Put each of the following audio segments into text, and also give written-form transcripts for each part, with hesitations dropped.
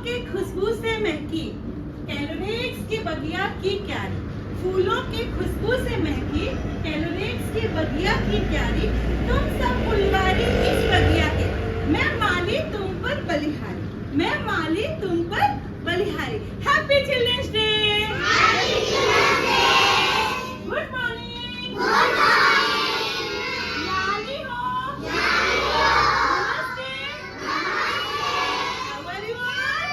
की खुशबू से महकी, कैलोरिक्स की बगिया की क्यारी। फूलों की खुशबू से महकी, कैलोरिक्स की बगिया की क्यारी। तुम सब फुलवारी इस बगिया के, मैं माली तुम पर बलिहारी, मैं माली तुम पर बलिहारी। Happy children's day. Good morning. लाली हो। नमस्ते। How are you all?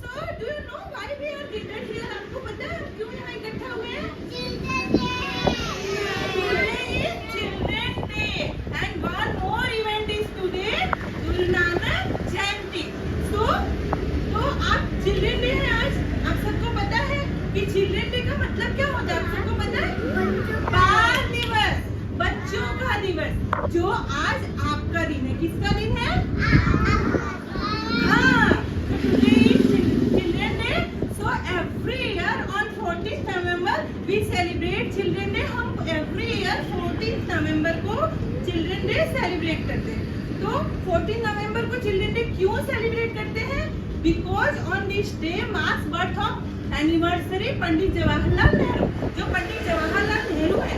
So, do you know why we are gathered here? आपको पता है हम क्यों यहाँ इकट्ठा हुए हैं? Today is Children's Day, and one more event is today, Guru Nanak Jayanti. So, तो आप चिल्ड्रन डे है आज। आप सबको पता है कि चिल्ड्रन डे का मतलब क्या होता है? आप सबको पता है? बाल दिवस, बच्चों का दिवस, जो आज आपका दिन है। किसका दिन है? हाँ, children day. So every year on 14 November we celebrate children day. हम एवरी ईयर 14 नवंबर को चिल्ड्रन डे सेलिब्रेट करते हैं। तो 14 नवंबर को चिल्ड्रन डे क्यों सेलिब्रेट करते हैं? Because on this day marks birth of anniversary Pandit Jawaharlal Nehru. जो पंडित जवाहरलाल नेहरू है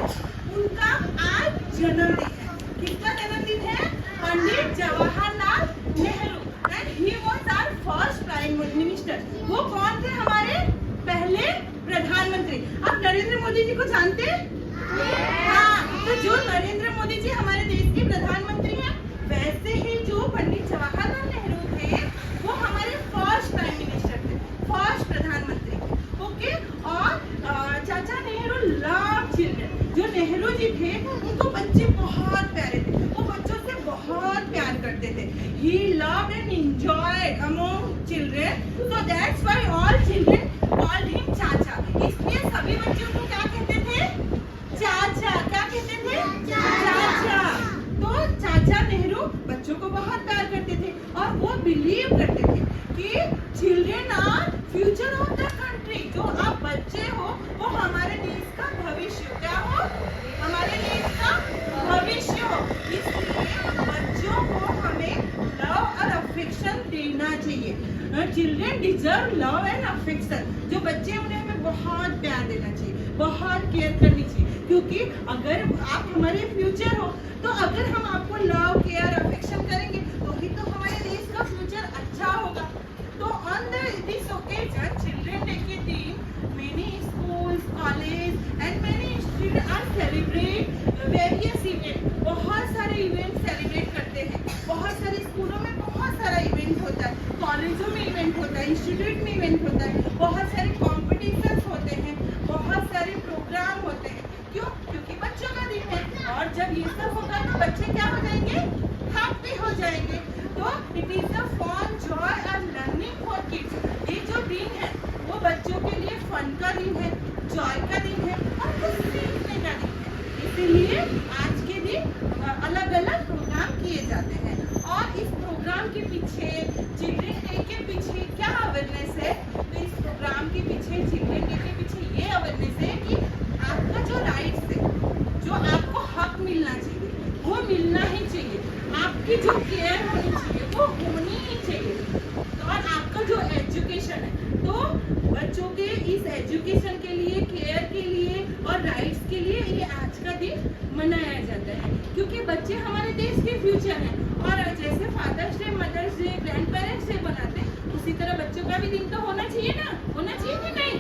उनका आज जन्मदिन है। किसका जन्मदिन है? Pandit Jawaharlal Nehru. And he was our first prime minister. वो कौन थे? हमारे पहले प्रधानमंत्री। आप नरेंद्र मोदी जी को जानते हैं? हाँ, तो जो नरेंद्र मोदी जी हमारे देश के प्रधानमंत्री हैं, वैसे ही जो पंडित जवाहरलाल नेहरू थे वो हमारे फर्स्ट प्राइम मिनिस्टर थे, फर्स्ट प्रधानमंत्री। ओके। और चाचा नेहरू लव चिल्ड्रन। जो नेहरू जी थे उनको बच्चे बहुत प्यारे थे, वो बच्चों से बहुत प्यार करते थे। He loved and enjoyed among children, so that's why all children called him चाचा। इसलिए सभी बच्चे उनको क्या कहते थे? चाचा। क्या कहते थे? चाचा। तो चाचा नेहरू बच्चों को बहुत प्यार करते थे और वो बिलीव करते थे कि children are future of the country. जो आप बच्चे हो वो हमारे देश का भविष्य। क्या हो? हमारे देश का भविष्य हो। इसलिए बच्चों को हमें लव और अफेक्शन देना चाहिए। Children deserve love and affection. जो बच्चे हैं उन्हें हमें बहुत प्यार देना चाहिए, बहुत केयर करनी चाहिए, क्योंकि अगर आप हमारे फ्यूचर हो तो अगर हम आपको लव केयर अफेक्शन करेंगे तो ही तो हमारे देश का फ्यूचर अच्छा होगा। तो on this occasion children day के दिन many schools, college and many institute are celebrate various event. बहुत सारे इवेंट सेलिब्रेट करते हैं। बहुत सारे स्कूलों में बहुत सारा इवेंट होता है, कॉलेजों में इवेंट होता है, इंस्टीट्यूट में इवेंट होता है, बहुत सारे कॉम्पिटिशन्स होते हैं, बहुत सारे प्रोग्राम होते हैं। क्यों? क्योंकि बच्चों का दिन है। और जब ये सब होगा तो बच्चे क्या हो जाएंगे? हैप्पी हो जाएंगे। तो it is the fun, joy and learning for kids. ये जो दिन है वो बच्चों के लिए फन का दिन है, जॉय का दिन है और कुछ सीखने का दिन है। इसीलिए आज के दिन अलग अलग प्रोग्राम किए जाते हैं। और इस प्रोग्राम के पीछे, चिल्ड्रन डे के पीछे क्या अवेयरनेस है? तो इस प्रोग्राम के पीछे, चिल्ड्रन डे के पीछे ये अवेयरनेस है कि आपका जो राइट्स है, जो आपको हक मिलना चाहिए वो मिलना ही चाहिए। आपकी जो केयर होनी चाहिए वो होनी ही चाहिए। और आपका जो एजुकेशन है, तो बच्चों के इस एजुकेशन के लिए, केयर के लिए और राइट्स के लिए ये आज का दिन मनाया जाता है, क्योंकि बच्चे हमारे देश के फ्यूचर हैं। और जैसे father's day, mother's day, grandparents day बनाते हैं, उसी तरह बच्चों का भी दिन तो होना चाहिए ना? होना चाहिए कि नहीं?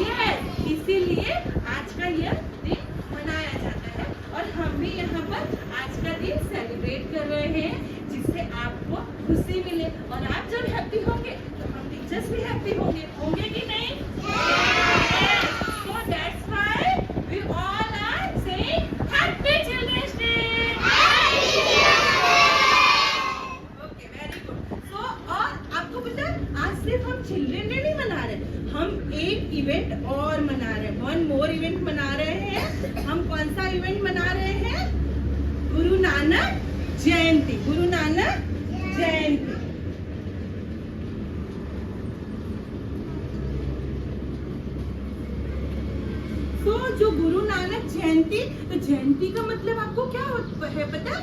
यस। इसीलिए आज का यह दिन मनाया जाता है और हम भी यहाँ पर आज का दिन सेलिब्रेट कर रहे हैं, जिससे आपको खुशी मिले। और आप जब हैप्पी होंगे तो हम टीचर्स भी हैप्पी होंगे। होंगे कि नहीं? So that's why we all are saying Happy Children's Day. Okay, very good. So और आपको पता है आज सिर्फ हम चिल्ड्रन डे नहीं मना रहे, हम एक इवेंट और मना रहे हैं, वन मोर इवेंट मना रहे हैं। हम कौन सा इवेंट मना रहे हैं? गुरु नानक जयंती। गुरु नानक जयंती। तो जो गुरु नानक जयंती, तो जयंती का मतलब आपको क्या है पता है?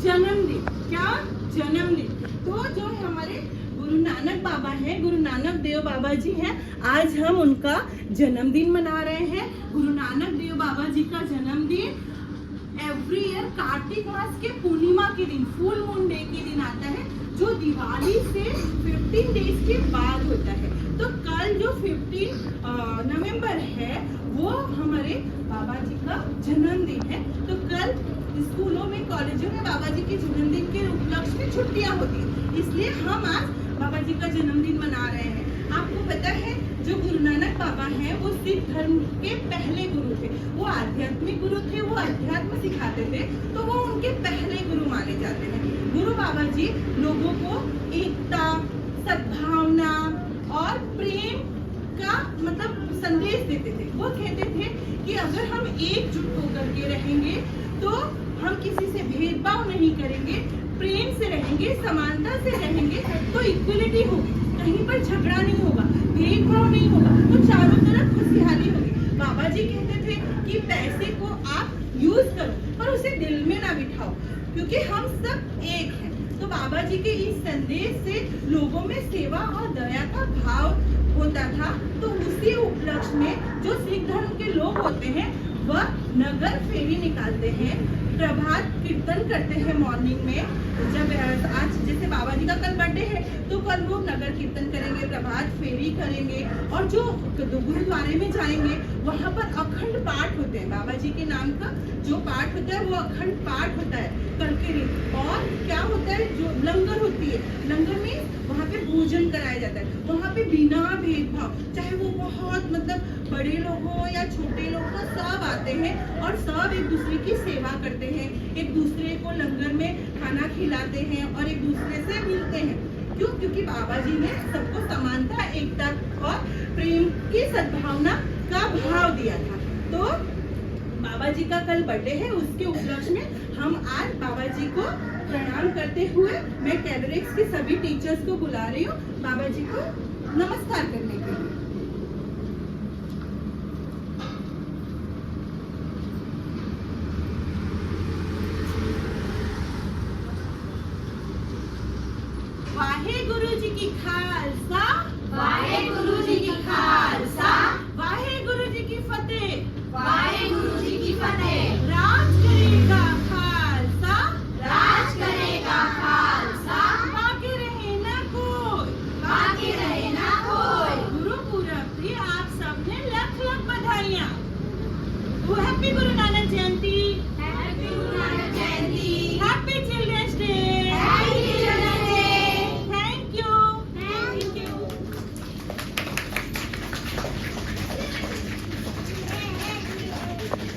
जन्मदिन। क्या? जन्मदिन। तो जो हमारे गुरु नानक बाबा हैं, गुरु नानक देव बाबा जी हैं, आज हम उनका जन्मदिन मना रहे हैं। गुरु नानक देव बाबा जी का जन्मदिन एवरी ईयर कार्तिक मास के पूर्णिमा के दिन, फुल मून डे के दिन आता है, जो दिवाली से 15 डेज के बाद होता है। तो कल जो 15 नवंबर है वो हमारे बाबा जी का जन्मदिन है। तो कल स्कूलों में, कॉलेजों में बाबा जी के जन्मदिन के उपलक्ष्य में छुट्टियां होती है, इसलिए हम आज बाबा जी का जन्मदिन मना रहे हैं। आपको पता है जो गुरु नानक बाबा हैं वो सिख धर्म के पहले गुरु थे। वो आध्यात्मिक गुरु थे, वो अध्यात्म सिखाते थे, तो वो उनके पहले गुरु माने जाते हैं। गुरु बाबा जी लोगों को एकता, सद्भावना और प्रेम का मतलब संदेश देते थे। वो कहते थे कि अगर हम एकजुट होकर के रहेंगे तो हम किसी से भेदभाव नहीं करेंगे, प्रेम से रहेंगे, समानता से रहेंगे, तो इक्वलिटी होगी, कहीं पर झगड़ा नहीं होगा, भेदभाव नहीं होगा, तो चारों तरफ खुशहाली होगी। बाबा जी कहते थे कि पैसे को आप यूज करो पर उसे दिल में ना बिठाओ, क्योंकि हम सब एक हैं। तो बाबा जी के इस संदेश से लोगों में सेवा और दया का भाव होता था। तो उसी उपलक्ष्य में जो सिख धर्म के लोग होते हैं वह नगर फेरी निकालते हैं, प्रभात कीर्तन करते हैं मॉर्निंग में। जब आज जैसे बाबा जी का कल बर्थडे है तो कल वो नगर कीर्तन करेंगे, प्रभात फेरी करेंगे, और जो गुरुद्वारे में जाएंगे वहाँ पर अखंड पाठ होते हैं। बाबा जी के नाम का जो पाठ होता है वो अखंड पाठ होता है कल के दिन। और क्या होता है, जो लंगर होती है, लंगर में वहाँ पे भोजन कराया जाता है। वहाँ पे बिना भेदभाव, चाहे वो बहुत मतलब बड़े लोग हो या छोटे लोग हो, सब आते हैं और सब एक दूसरे की सेवा करते हैं, एक दूसरे को लंगर में खाना खिलाते हैं और एक दूसरे से मिलते हैं। क्यों? क्योंकि बाबा जी ने सबको समानता, एकता और प्रेम की सद्भावना का भाव दिया था। तो बाबा जी का कल बर्थडे है, उसके उपलक्ष्य में हम आज बाबा जी को प्रणाम करते हुए मैं कैलोरिक्स के सभी टीचर्स को बुला रही हूँ बाबा जी को नमस्कार करने के लिए। वाहे गुरु जी की खालसा,